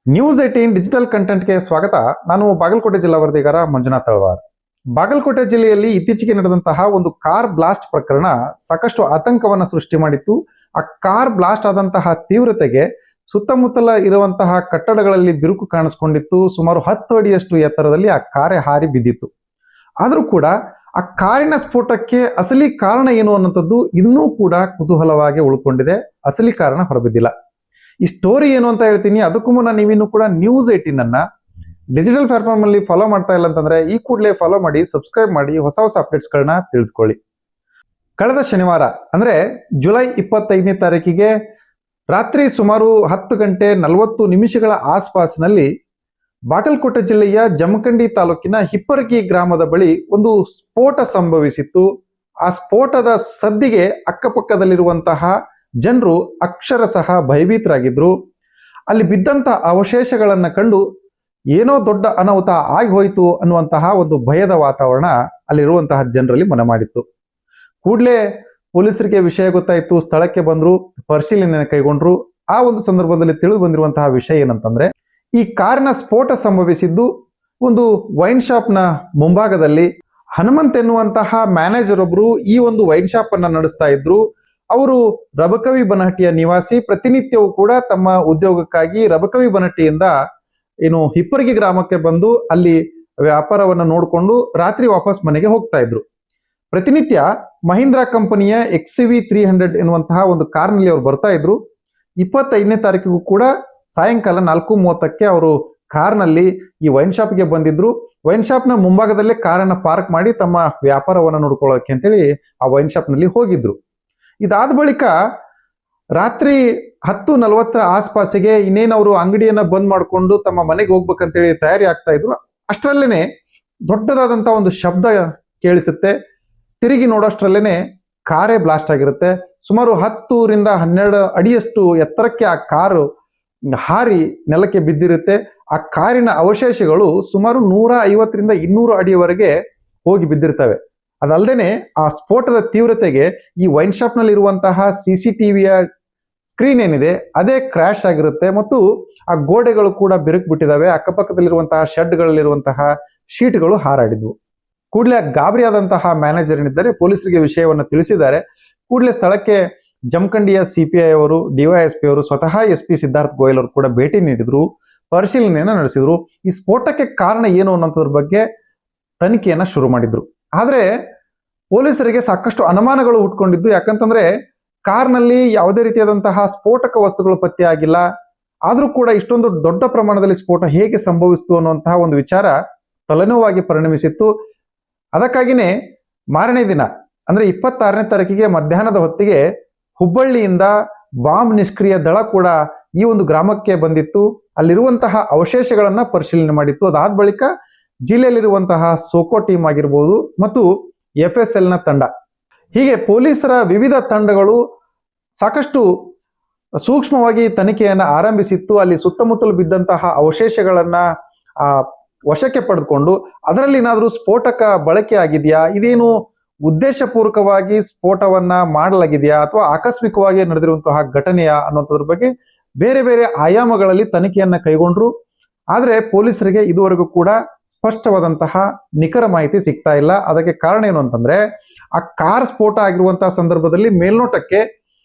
News 18 digital ಕಂಟೆಂಟ್ಗೆ ಸ್ವಾಗತ. ನಾನು ಬಾಗಲಕೋಟೆ ಜಿಲ್ಲಾ ವರದಿಗಾರ ಮಂಜುನಾಥ್ ತಳವಾರ್. ಬಾಗಲಕೋಟೆ ಜಿಲ್ಲೆಯಲ್ಲಿ ಇತ್ತೀಚೆಗೆ ನಡೆದಂತಹ ಒಂದು ಕಾರ್ ಬ್ಲಾಸ್ಟ್ ಪ್ರಕರಣ ಸಾಕಷ್ಟು ಆತಂಕವನ್ನ ಸೃಷ್ಟಿ ಮಾಡಿತ್ತು. ಆ ಕಾರ್ ಬ್ಲಾಸ್ಟ್ ಆದಂತಹ ತೀವ್ರತೆಗೆ ಸುತ್ತಮುತ್ತಲ ಇರುವಂತಹ ಕಟ್ಟಡಗಳಲ್ಲಿ ಬಿರುಕು ಕಾಣಿಸ್ಕೊಂಡಿತ್ತು. ಸುಮಾರು 10 ಅಡಿಯಷ್ಟು ಎತ್ತರದಲ್ಲಿ ಆ ಕಾರೆ ಹಾರಿ ಬಿದ್ದಿತ್ತು. ಆದರೂ ಕೂಡ ಆ ಕಾರಿನ ಸ್ಫೋಟಕ್ಕೆ ಅಸಲಿ ಕಾರಣ ಏನು ಅನ್ನೋಂಥದ್ದು ಇನ್ನೂ ಕೂಡ ಕುತೂಹಲವಾಗಿ ಉಳ್ಕೊಂಡಿದೆ. ಅಸಲಿ ಕಾರಣ ಹೊರಬಿದ್ದಿಲ್ಲ. ಈ ಸ್ಟೋರಿ ಏನು ಅಂತ ಹೇಳ್ತೀನಿ. ಅದಕ್ಕೂ ಮುನ್ನ ನೀವಿನ್ನೂ ಕೂಡ ನ್ಯೂಸ್ 18 ಅನ್ನ ಡಿಜಿಟಲ್ ಪ್ಲಾಟ್ಫಾರ್ಮ್ ಅಲ್ಲಿ ಫಾಲೋ ಮಾಡ್ತಾ ಇಲ್ಲ ಅಂತಂದ್ರೆ ಈ ಕೂಡಲೇ ಫಾಲೋ ಮಾಡಿ, ಸಬ್ಸ್ಕ್ರೈಬ್ ಮಾಡಿ, ಹೊಸ ಹೊಸ ಅಪ್ಡೇಟ್ಸ್ ಗಳನ್ನ ತಿಳಿದುಕೊಳ್ಳಿ. ಕಳೆದ ಶನಿವಾರ ಅಂದ್ರೆ ಜುಲೈ 25ನೇ ತಾರೀಕಿಗೆ ರಾತ್ರಿ ಸುಮಾರು 10:40 ಆಸ್ಪಾಸಿನಲ್ಲಿ ಬಾಗಲಕೋಟೆ ಜಿಲ್ಲೆಯ ಜಮಖಂಡಿ ತಾಲೂಕಿನ ಹಿಪ್ಪರಗಿ ಗ್ರಾಮದ ಬಳಿ ಒಂದು ಸ್ಫೋಟ ಸಂಭವಿಸಿತ್ತು. ಆ ಸ್ಫೋಟದ ಸದ್ದಿಗೆ ಅಕ್ಕಪಕ್ಕದಲ್ಲಿರುವಂತಹ ಜನರು ಅಕ್ಷರಶಃ ಭಯಭೀತರಾಗಿದ್ರು. ಅಲ್ಲಿ ಬಿದ್ದಂತ ಅವಶೇಷಗಳನ್ನ ಕಂಡು ಏನೋ ದೊಡ್ಡ ಅನಾಹುತ ಆಗಿ ಹೋಯಿತು ಅನ್ನುವಂತಹ ಒಂದು ಭಯದ ವಾತಾವರಣ ಅಲ್ಲಿರುವಂತಹ ಜನರಲ್ಲಿ ಮನೆ ಮಾಡಿತ್ತು. ಕೂಡಲೇ ಪೊಲೀಸರಿಗೆ ವಿಷಯ ಗೊತ್ತಾಯಿತು. ಸ್ಥಳಕ್ಕೆ ಬಂದ್ರು, ಪರಿಶೀಲನೆ ಕೈಗೊಂಡ್ರು. ಆ ಒಂದು ಸಂದರ್ಭದಲ್ಲಿ ತಿಳಿದು ಬಂದಿರುವಂತಹ ವಿಷಯ ಏನಂತಂದ್ರೆ, ಈ ಕಾರಿನ ಸ್ಫೋಟ ಸಂಭವಿಸಿದ್ದು ಒಂದು ವೈನ್ ಶಾಪ್ ನ ಮುಂಭಾಗದಲ್ಲಿ. ಹನುಮಂತ್ ಎನ್ನುವಂತಹ ಮ್ಯಾನೇಜರ್ ಒಬ್ರು ಈ ಒಂದು ವೈನ್ ಶಾಪ್ ಅನ್ನ ನಡೆಸ್ತಾ ಇದ್ರು. ಅವರು ರಬಕವಿ ಬನಹಟ್ಟಿಯ ನಿವಾಸಿ. ಪ್ರತಿನಿತ್ಯವೂ ಕೂಡ ತಮ್ಮ ಉದ್ಯೋಗಕ್ಕಾಗಿ ರಬಕವಿ ಬನಹಟ್ಟಿಯಿಂದ ಹಿಪ್ಪರಗಿ ಗ್ರಾಮಕ್ಕೆ ಬಂದು ಅಲ್ಲಿ ವ್ಯಾಪಾರವನ್ನ ನೋಡಿಕೊಂಡು ರಾತ್ರಿ ವಾಪಸ್ ಮನೆಗೆ ಹೋಗ್ತಾ ಇದ್ರು. ಪ್ರತಿನಿತ್ಯ ಮಹೀಂದ್ರಾ ಕಂಪನಿಯ XUV300 ಎನ್ನುವಂತಹ ಒಂದು ಕಾರ್ನಲ್ಲಿ ಅವರು ಬರ್ತಾ ಇದ್ರು. 25ನೇ ತಾರೀಕಿಗೂ ಕೂಡ ಸಾಯಂಕಾಲ 4:30ಕ್ಕೆ ಅವರು ಕಾರ್ನಲ್ಲಿ ಈ ವೈನ್ ಶಾಪ್ಗೆ ಬಂದಿದ್ರು. ವೈನ್ ಶಾಪ್ನ ಮುಂಭಾಗದಲ್ಲೇ ಕಾರನ್ನ ಪಾರ್ಕ್ ಮಾಡಿ ತಮ್ಮ ವ್ಯಾಪಾರವನ್ನ ನೋಡ್ಕೊಳ್ಳೋಕೆ ಅಂತೇಳಿ ಆ ವೈನ್ ಶಾಪ್ನಲ್ಲಿ ಹೋಗಿದ್ರು. ಇದಾದ ಬಳಿಕ ರಾತ್ರಿ 10:40 ಆಸ್ಪಾಸಿಗೆ ಇನ್ನೇನು ಅವರು ಅಂಗಡಿಯನ್ನ ಬಂದ್ ಮಾಡಿಕೊಂಡು ತಮ್ಮ ಮನೆಗೆ ಹೋಗ್ಬೇಕಂತೇಳಿ ತಯಾರಿ ಆಗ್ತಾ ಇದ್ರು. ಅಷ್ಟರಲ್ಲೇನೆ ದೊಡ್ಡದಾದಂತ ಒಂದು ಶಬ್ದ ಕೇಳಿಸುತ್ತೆ. ತಿರುಗಿ ನೋಡೋಷ್ಟ್ರಲ್ಲೇನೆ ಕಾರೇ ಬ್ಲಾಸ್ಟ್ ಆಗಿರುತ್ತೆ. ಸುಮಾರು 10ರಿಂದ 12 ಅಡಿಯಷ್ಟು ಎತ್ತರಕ್ಕೆ ಆ ಕಾರು ಹಾರಿ ನೆಲಕ್ಕೆ ಬಿದ್ದಿರುತ್ತೆ. ಆ ಕಾರಿನ ಅವಶೇಷಗಳು ಸುಮಾರು 150ರಿಂದ 200 ಅಡಿಯವರೆಗೆ ಹೋಗಿ ಬಿದ್ದಿರ್ತವೆ. ಅದಲ್ಲದೆ ಆ ಸ್ಫೋಟದ ತೀವ್ರತೆಗೆ ಈ ವೈನ್ ಶಾಪ್ ನಲ್ಲಿ ಇರುವಂತಹ CCTVಯ ಸ್ಕ್ರೀನ್ ಏನಿದೆ ಅದೇ ಕ್ರ್ಯಾಶ್ ಆಗಿರುತ್ತೆ ಮತ್ತು ಆ ಗೋಡೆಗಳು ಕೂಡ ಬಿರುಕು ಬಿಟ್ಟಿದ್ದಾವೆ. ಅಕ್ಕಪಕ್ಕದಲ್ಲಿರುವಂತಹ ಶೆಡ್ಗಳಲ್ಲಿರುವಂತಹ ಶೀಟ್ಗಳು ಹಾರಾಡಿದ್ವು. ಕೂಡಲೇ ಗಾಬರಿ ಆದಂತಹ ಮ್ಯಾನೇಜರ್ ಏನಿದ್ದಾರೆ ಪೊಲೀಸರಿಗೆ ವಿಷಯವನ್ನು ತಿಳಿಸಿದ್ದಾರೆ. ಕೂಡಲೇ ಸ್ಥಳಕ್ಕೆ ಜಮಖಂಡಿಯ CPI ಅವರು, DYSP ಅವರು, ಸ್ವತಃ SP ಸಿದ್ಧಾರ್ಥ ಗೋಯಲ್ ಅವರು ಕೂಡ ಭೇಟಿ ನೀಡಿದ್ರು, ಪರಿಶೀಲನೆಯನ್ನ ನಡೆಸಿದ್ರು. ಈ ಸ್ಫೋಟಕ್ಕೆ ಕಾರಣ ಏನು ಅನ್ನೋದ್ರ ಬಗ್ಗೆ ತನಿಖೆಯನ್ನ ಶುರು ಮಾಡಿದ್ರು. ಆದ್ರೆ ಪೊಲೀಸರಿಗೆ ಸಾಕಷ್ಟು ಅನುಮಾನಗಳು ಹುಟ್ಕೊಂಡಿದ್ದು. ಯಾಕಂತಂದ್ರೆ ಕಾರ್ನಲ್ಲಿ ಯಾವುದೇ ರೀತಿಯಾದಂತಹ ಸ್ಫೋಟಕ ವಸ್ತುಗಳು ಪತ್ತೆ ಆಗಿಲ್ಲ. ಆದ್ರೂ ಕೂಡ ಇಷ್ಟೊಂದು ದೊಡ್ಡ ಪ್ರಮಾಣದಲ್ಲಿ ಸ್ಫೋಟ ಹೇಗೆ ಸಂಭವಿಸಿತು ಅನ್ನುವಂತಹ ಒಂದು ವಿಚಾರ ತಲೆನೋವಾಗಿ ಪರಿಣಮಿಸಿತ್ತು. ಅದಕ್ಕಾಗಿನೇ ಮಾರನೇ ದಿನ ಅಂದ್ರೆ 26ನೇ ತಾರೀಕಿಗೆ ಮಧ್ಯಾಹ್ನದ ಹೊತ್ತಿಗೆ ಹುಬ್ಬಳ್ಳಿಯಿಂದ ಬಾಂಬ್ ನಿಷ್ಕ್ರಿಯ ದಳ ಕೂಡ ಈ ಒಂದು ಗ್ರಾಮಕ್ಕೆ ಬಂದಿತ್ತು. ಅಲ್ಲಿರುವಂತಹ ಅವಶೇಷಗಳನ್ನ ಪರಿಶೀಲನೆ ಮಾಡಿತ್ತು. ಅದಾದ ಬಳಿಕ ಜಿಲ್ಲೆಯಲ್ಲಿರುವಂತಹ ಸೋಕೋ ಟೀಮ್ ಆಗಿರ್ಬೋದು ಮತ್ತು FSL ನ ತಂಡ, ಹೀಗೆ ಪೊಲೀಸರ ವಿವಿಧ ತಂಡಗಳು ಸಾಕಷ್ಟು ಸೂಕ್ಷ್ಮವಾಗಿ ತನಿಖೆಯನ್ನು ಆರಂಭಿಸಿತ್ತು. ಅಲ್ಲಿ ಸುತ್ತಮುತ್ತಲು ಬಿದ್ದಂತಹ ಅವಶೇಷಗಳನ್ನ ವಶಕ್ಕೆ ಪಡೆದುಕೊಂಡು ಅದರಲ್ಲಿ ಏನಾದರೂ ಸ್ಫೋಟಕ ಬಳಕೆ ಆಗಿದೆಯಾ, ಇದೇನು ಉದ್ದೇಶಪೂರ್ವಕವಾಗಿ ಸ್ಫೋಟವನ್ನ ಮಾಡಲಾಗಿದೆಯಾ ಅಥವಾ ಆಕಸ್ಮಿಕವಾಗಿ ನಡೆದಿರುವಂತಹ ಘಟನೆಯಾ ಅನ್ನೋದ್ರ ಬಗ್ಗೆ ಬೇರೆ ಬೇರೆ ಆಯಾಮಗಳಲ್ಲಿ ತನಿಖೆಯನ್ನ ಕೈಗೊಂಡ್ರು. ಆದ್ರೆ ಪೊಲೀಸರಿಗೆ ಇದುವರೆಗೂ ಕೂಡ ಸ್ಪಷ್ಟವಾದಂತಹ ನಿಖರ ಮಾಹಿತಿ ಸಿಗ್ತಾ ಇಲ್ಲ. ಅದಕ್ಕೆ ಕಾರಣ ಏನು ಅಂತಂದ್ರೆ, ಆ ಕಾರ್ ಸ್ಫೋಟ ಆಗಿರುವಂತಹ ಸಂದರ್ಭದಲ್ಲಿ ಮೇಲ್ನೋಟಕ್ಕೆ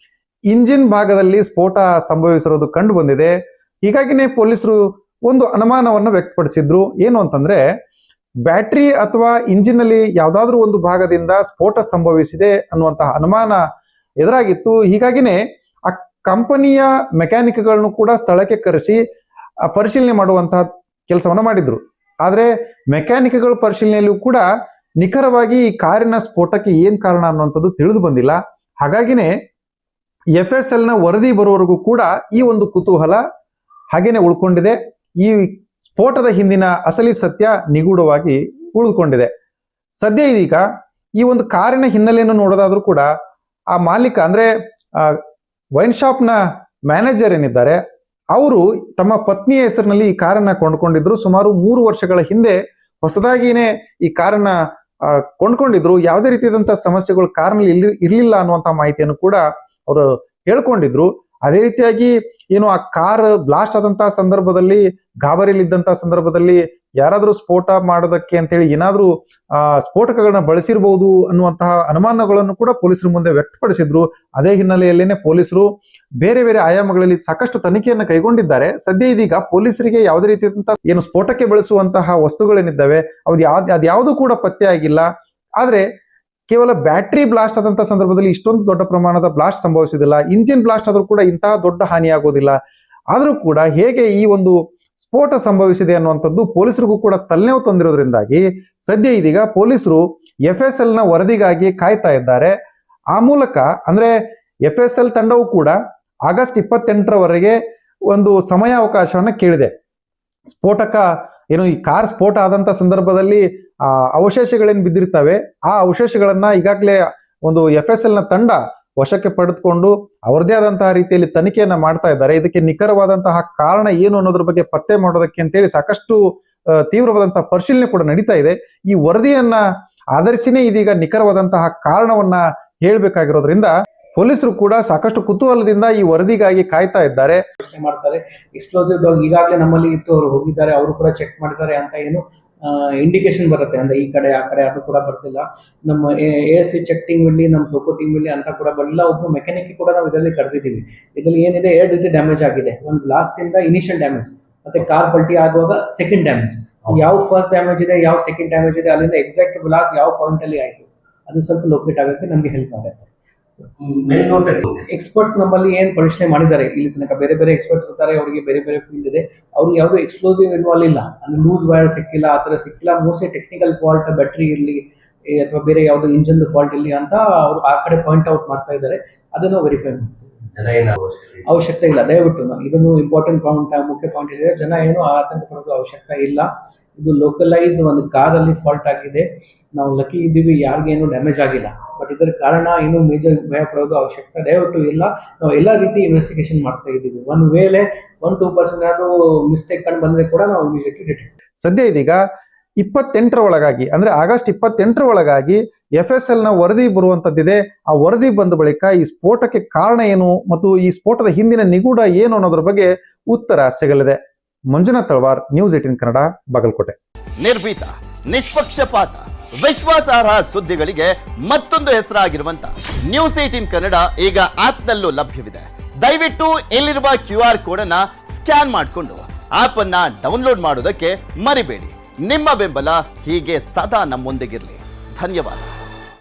ಇಂಜಿನ್ ಭಾಗದಲ್ಲಿ ಸ್ಫೋಟ ಸಂಭವಿಸಿರೋದು ಕಂಡು ಬಂದಿದೆ. ಹೀಗಾಗಿನೇ ಪೊಲೀಸರು ಒಂದು ಅನುಮಾನವನ್ನು ವ್ಯಕ್ತಪಡಿಸಿದ್ರು. ಏನು ಅಂತಂದ್ರೆ, ಬ್ಯಾಟ್ರಿ ಅಥವಾ ಇಂಜಿನ್ ಅಲ್ಲಿ ಯಾವ್ದಾದ್ರೂ ಒಂದು ಭಾಗದಿಂದ ಸ್ಫೋಟ ಸಂಭವಿಸಿದೆ ಅನ್ನುವಂತಹ ಅನುಮಾನ ಎದುರಾಗಿತ್ತು. ಹೀಗಾಗಿನೇ ಆ ಕಂಪನಿಯ ಮೆಕ್ಯಾನಿಕ್ಗಳನ್ನು ಕೂಡ ಸ್ಥಳಕ್ಕೆ ಕರೆಸಿ ಪರಿಶೀಲನೆ ಮಾಡುವಂತಹ ಕೆಲಸವನ್ನ ಮಾಡಿದ್ರು. ಆದ್ರೆ ಮೆಕ್ಯಾನಿಕ್ಗಳ ಪರಿಶೀಲನೆಯಲ್ಲೂ ಕೂಡ ನಿಖರವಾಗಿ ಈ ಕಾರಿನ ಸ್ಫೋಟಕ್ಕೆ ಏನ್ ಕಾರಣ ಅನ್ನುವಂಥದ್ದು ತಿಳಿದು ಬಂದಿಲ್ಲ. ಹಾಗಾಗಿನೇ FSL ನ ವರದಿ ಬರುವವರೆಗೂ ಕೂಡ ಈ ಒಂದು ಕುತೂಹಲ ಹಾಗೇನೆ ಉಳ್ಕೊಂಡಿದೆ. ಈ ಸ್ಫೋಟದ ಹಿಂದಿನ ಅಸಲಿ ಸತ್ಯ ನಿಗೂಢವಾಗಿ ಉಳಿದುಕೊಂಡಿದೆ. ಸದ್ಯ ಇದೀಗ ಈ ಒಂದು ಕಾರಿನ ಹಿನ್ನೆಲೆಯನ್ನು ನೋಡೋದಾದ್ರೂ ಕೂಡ ಆ ಮಾಲೀಕ ಅಂದ್ರೆ ವೈನ್ ಶಾಪ್ ನ ಮ್ಯಾನೇಜರ್ ಏನಿದ್ದಾರೆ ಅವರು ತಮ್ಮ ಪತ್ನಿಯ ಹೆಸರಿನಲ್ಲಿ ಈ ಕಾರನ್ನ ಕೊಂಡ್ಕೊಂಡಿದ್ರು. ಸುಮಾರು 3 ವರ್ಷಗಳ ಹಿಂದೆ ಹೊಸದಾಗಿನೇ ಈ ಕಾರನ್ನ ಕೊಂಡ್ಕೊಂಡಿದ್ರು. ಯಾವುದೇ ರೀತಿಯಾದಂತಹ ಸಮಸ್ಯೆಗಳು ಕಾರ್ನಲ್ಲಿ ಇರ್ಲಿಲ್ಲ ಅನ್ನುವಂತಹ ಮಾಹಿತಿಯನ್ನು ಕೂಡ ಅವರು ಹೇಳ್ಕೊಂಡಿದ್ರು. ಅದೇ ರೀತಿಯಾಗಿ ಏನು ಆ ಕಾರ್ ಬ್ಲಾಸ್ಟ್ ಆದಂತಹ ಸಂದರ್ಭದಲ್ಲಿ ಗಾಬರಿಲಿದ್ದಂತಹ ಸಂದರ್ಭದಲ್ಲಿ ಯಾರಾದ್ರೂ ಸ್ಫೋಟ ಮಾಡೋದಕ್ಕೆ ಅಂತೇಳಿ ಏನಾದ್ರೂ ಸ್ಫೋಟಕಗಳನ್ನ ಬಳಸಿರಬಹುದು ಅನ್ನುವಂತಹ ಅನುಮಾನಗಳನ್ನು ಕೂಡ ಪೊಲೀಸರು ಮುಂದೆ ವ್ಯಕ್ತಪಡಿಸಿದ್ರು. ಅದೇ ಹಿನ್ನೆಲೆಯಲ್ಲೇನೆ ಪೊಲೀಸರು ಬೇರೆ ಬೇರೆ ಆಯಾಮಗಳಲ್ಲಿ ಸಾಕಷ್ಟು ತನಿಖೆಯನ್ನು ಕೈಗೊಂಡಿದ್ದಾರೆ. ಸದ್ಯ ಇದೀಗ ಪೊಲೀಸರಿಗೆ ಯಾವುದೇ ರೀತಿಯಾದಂತಹ ಏನು ಸ್ಫೋಟಕ್ಕೆ ಬಳಸುವಂತಹ ವಸ್ತುಗಳೇನಿದ್ದಾವೆ ಅದ್ಯಾವುದೂ ಕೂಡ ಪತ್ತೆ ಆಗಿಲ್ಲ. ಆದ್ರೆ ಕೇವಲ ಬ್ಯಾಟ್ರಿ ಬ್ಲಾಸ್ಟ್ ಆದಂತಹ ಸಂದರ್ಭದಲ್ಲಿ ಇಷ್ಟೊಂದು ದೊಡ್ಡ ಪ್ರಮಾಣದ ಬ್ಲಾಸ್ಟ್ ಸಂಭವಿಸುವುದಿಲ್ಲ. ಇಂಜಿನ್ ಬ್ಲಾಸ್ಟ್ ಆದ್ರೂ ಕೂಡ ಇಂತಹ ದೊಡ್ಡ ಹಾನಿಯಾಗೋದಿಲ್ಲ. ಆದ್ರೂ ಕೂಡ ಹೇಗೆ ಈ ಒಂದು ಸ್ಫೋಟ ಸಂಭವಿಸಿದೆ ಅನ್ನುವಂಥದ್ದು ಪೊಲೀಸರಿಗೂ ಕೂಡ ತಲೆನೋವು ತಂದಿರೋದ್ರಿಂದಾಗಿ ಸದ್ಯ ಇದೀಗ ಪೊಲೀಸರು FSL ನ ವರದಿಗಾಗಿ ಕಾಯ್ತಾ ಇದ್ದಾರೆ. ಆ ಮೂಲಕ ಅಂದ್ರೆ FSL ತಂಡವು ಕೂಡ ಆಗಸ್ಟ್ 28ರವರೆಗೆ ಒಂದು ಸಮಯಾವಕಾಶವನ್ನ ಕೇಳಿದೆ. ಸ್ಫೋಟಕ ಏನು ಈ ಕಾರ್ ಸ್ಫೋಟ ಆದಂತ ಸಂದರ್ಭದಲ್ಲಿ ಅವಶೇಷಗಳೇನು ಬಿದ್ದಿರ್ತವೆ ಆ ಅವಶೇಷಗಳನ್ನ ಈಗಾಗಲೇ ಒಂದು FSL ನ ತಂಡ ವಶಕ್ಕೆ ಪಡೆದುಕೊಂಡು ಅವರದೇ ಆದಂತಹ ರೀತಿಯಲ್ಲಿ ತನಿಖೆಯನ್ನ ಮಾಡ್ತಾ ಇದ್ದಾರೆ. ಇದಕ್ಕೆ ನಿಖರವಾದಂತಹ ಕಾರಣ ಏನು ಅನ್ನೋದ್ರ ಬಗ್ಗೆ ಪತ್ತೆ ಮಾಡೋದಕ್ಕೆ ಅಂತೇಳಿ ಸಾಕಷ್ಟು ತೀವ್ರವಾದಂತಹ ಪರಿಶೀಲನೆ ಕೂಡ ನಡೀತಾ ಇದೆ. ಈ ವರದಿಯನ್ನ ಆಧರಿಸಿನೇ ಇದೀಗ ನಿಖರವಾದಂತಹ ಕಾರಣವನ್ನ ಹೇಳ್ಬೇಕಾಗಿರೋದ್ರಿಂದ ಪೊಲೀಸರು ಕೂಡ ಸಾಕಷ್ಟು ಕುತೂಹಲದಿಂದ ಈ ವರದಿಗಾಗಿ ಕಾಯ್ತಾ ಇದ್ದಾರೆ. ಪ್ರಶ್ನೆ ಮಾಡ್ತಾರೆ. ಎಕ್ಸ್ಪ್ಲೋಸಿವ್ ಡಾಗ್ ಈಗಾಗಲೇ ನಮ್ಮಲ್ಲಿ ಇತ್ತು, ಅವರು ಹೋಗಿದ್ದಾರೆ, ಅವರು ಕೂಡ ಚೆಕ್ ಮಾಡಿದ್ದಾರೆ ಅಂತ ಏನು ಇಂಡಿಕೇಶನ್ ಬರುತ್ತೆ. ಅಂದ್ರೆ ಈ ಕಡೆ ಆ ಕಡೆ ಅದು ಕೂಡ ಬರ್ತಿಲ್ಲ. ನಮ್ಮ ASC ಚೆಕ್ ಟೀಮ್ ಇಲ್ಲಿ, ನಮ್ಮ ಸೋಕೋ ಟೀಮ್ ಇಲ್ಲಿ ಅಂತ ಕೂಡ ಬರಲಿಲ್ಲ. ಒಬ್ಬರು ಮೆಕ್ಯಾನಿಕ್ ಕೂಡ ನಾವು ಇದರಲ್ಲಿ ಕರೆದಿದ್ದೀವಿ. ಇದರಲ್ಲಿ ಏನಿದೆ 2 ರೀತಿ ಡ್ಯಾಮೇಜ್ ಆಗಿದೆ. ಒಂದು ಬ್ಲಾಸ್ಟ್ ಇಂದ ಇನಿಷಿಯಲ್ ಡ್ಯಾಮೇಜ್, ಮತ್ತೆ ಕಾರ್ ಪಲ್ಟಿ ಆಗುವಾಗ ಸೆಕೆಂಡ್ ಡ್ಯಾಮೇಜ್. ಯಾವ ಫಸ್ಟ್ ಡ್ಯಾಮೇಜ್ ಇದೆ, ಯಾವ ಸೆಕೆಂಡ್ ಡ್ಯಾಮೇಜ್ ಇದೆ, ಅಲ್ಲಿಂದ ಎಕ್ಸಾಕ್ಟ್ ಬ್ಲಾಸ್ಟ್ ಯಾವ ಪಾಯಿಂಟ್ ಅಲ್ಲಿ ಆಯ್ತು ಅದು ಸ್ವಲ್ಪ ಲೊಕೇಟ್ ಆಗೋಕ್ಕೆ ನಮಗೆ ಹೆಲ್ಪ್ ಆಗುತ್ತೆ. ಎಕ್ಸ್ಪರ್ಟ್ಸ್ ನಮ್ಮಲ್ಲಿ ಏನ್ ಪರಿಶೀಲನೆ ಮಾಡಿದ್ದಾರೆ ಇಲ್ಲಿ ತನಕ, ಬೇರೆ ಬೇರೆ ಎಕ್ಸ್ಪರ್ಟ್ಸ್ ಇರ್ತಾರೆ, ಅವರಿಗೆ ಬೇರೆ ಬೇರೆ ಫೀಲ್ಡ್ ಇದೆ. ಅವ್ರು ಯಾವುದು ಎಕ್ಸ್ಪ್ಲೋಸಿವ್ ಇನ್ವಾಲ್ವ್ ಇಲ್ಲ, ಅಂದ್ರೆ ಲೂಸ್ ವೈರ್ ಸಿಕ್ಕಿಲ್ಲ, ಆ ತರ ಸಿಕ್ಕಿಲ್ಲ. ಮೋಸ್ಟ್ಲಿ ಟೆಕ್ನಿಕಲ್ ಫಾಲ್ಟ್, ಬ್ಯಾಟ್ರಿ ಇರಲಿ ಅಥವಾ ಬೇರೆ ಯಾವ್ದು ಇಂಜಿನ್ ಫಾಲ್ಟ್ ಇಲ್ಲಿ ಅಂತ ಅವರು ಆ ಕಡೆ ಪಾಯಿಂಟ್ ಔಟ್ ಮಾಡ್ತಾ ಇದ್ದಾರೆ. ಅದನ್ನು ವೆರಿಫೈ ಮಾಡ್ತೀವಿ. ಅವಶ್ಯಕತೆ ಇಲ್ಲ, ದಯವಿಟ್ಟು ಇದನ್ನು ಇಂಪಾರ್ಟೆಂಟ್ ಪಾಯಿಂಟ್, ಮುಖ್ಯ ಪಾಯಿಂಟ್ ಇದೆ. ಜನ ಏನು ಆತಂಕ ಪಡೋದು ಅವಶ್ಯಕತೆ ಇಲ್ಲ. ಇದು ಲೋಕಲೈಸ್ ಒಂದು ಕಾರಲ್ಲಿ ಫಾಲ್ಟ್ ಆಗಿದೆ. ನಾವು ಲಕ್ಕಿ ಇದ್ದೀವಿ, ಯಾರಿಗೇನು ಡ್ಯಾಮೇಜ್ ಆಗಿಲ್ಲ. ಬಟ್ ಇದರ ಕಾರಣ ಏನು ಮೇಜರ್ ಭಯ ಪಡೋದು ಅವಶ್ಯಕತೆ ದಯವಿಟ್ಟು ಇಲ್ಲ. ನಾವು ಎಲ್ಲ ರೀತಿ ಇನ್ವೆಸ್ಟಿಗೇಷನ್ ಮಾಡ್ತಾ ಇದ್ದೀವಿ. ಒಂದು ವೇಳೆ 1-2% ಏನಾದ್ರು ಮಿಸ್ಟೇಕ್ ಕಂಡು ಬಂದ್ರೆ ಕೂಡ ನಾವು ಇಮಿಡಿಯೇಟ್ಲಿ ಡಿಟೆಕ್ಟ್. ಸದ್ಯ ಇದೀಗ 28ರ ಒಳಗಾಗಿ ಅಂದ್ರೆ ಆಗಸ್ಟ್ 28ರ ಒಳಗಾಗಿ FSL ನ ವರದಿ ಬರುವಂತದ್ದಿದೆ. ಆ ವರದಿ ಬಂದ ಬಳಿಕ ಈ ಸ್ಫೋಟಕ್ಕೆ ಕಾರಣ ಏನು ಮತ್ತು ಈ ಸ್ಫೋಟದ ಹಿಂದಿನ ನಿಗೂಢ ಏನು ಅನ್ನೋದ್ರ ಬಗ್ಗೆ ಉತ್ತರ ಸಿಗಲಿದೆ. ಮಂಜುನಾಥ್ ತಳವಾರ್, ನ್ಯೂಸ್ 18 ಕನ್ನಡ, ಬಾಗಲಕೋಟೆ. ನಿರ್ಭೀತ, ನಿಷ್ಪಕ್ಷಪಾತ, ವಿಶ್ವಾಸಾರ್ಹ ಸುದ್ದಿಗಳಿಗೆ ಮತ್ತೊಂದು ಹೆಸರಾಗಿರುವಂತ ನ್ಯೂಸ್ 18 ಕನ್ನಡ ಈಗ ಆಪ್ನಲ್ಲೂ ಲಭ್ಯವಿದೆ. ದಯವಿಟ್ಟು ಇಲ್ಲಿರುವ QR ಕೋಡ್ ಅನ್ನ ಸ್ಕ್ಯಾನ್ ಮಾಡಿಕೊಂಡು ಆಪ್ ಅನ್ನ ಡೌನ್ಲೋಡ್ ಮಾಡೋದಕ್ಕೆ ಮರಿಬೇಡಿ. ನಿಮ್ಮ ಬೆಂಬಲ ಹೀಗೆ ಸದಾ ನಮ್ಮೊಂದಿಗಿರಲಿ. ಧನ್ಯವಾದ.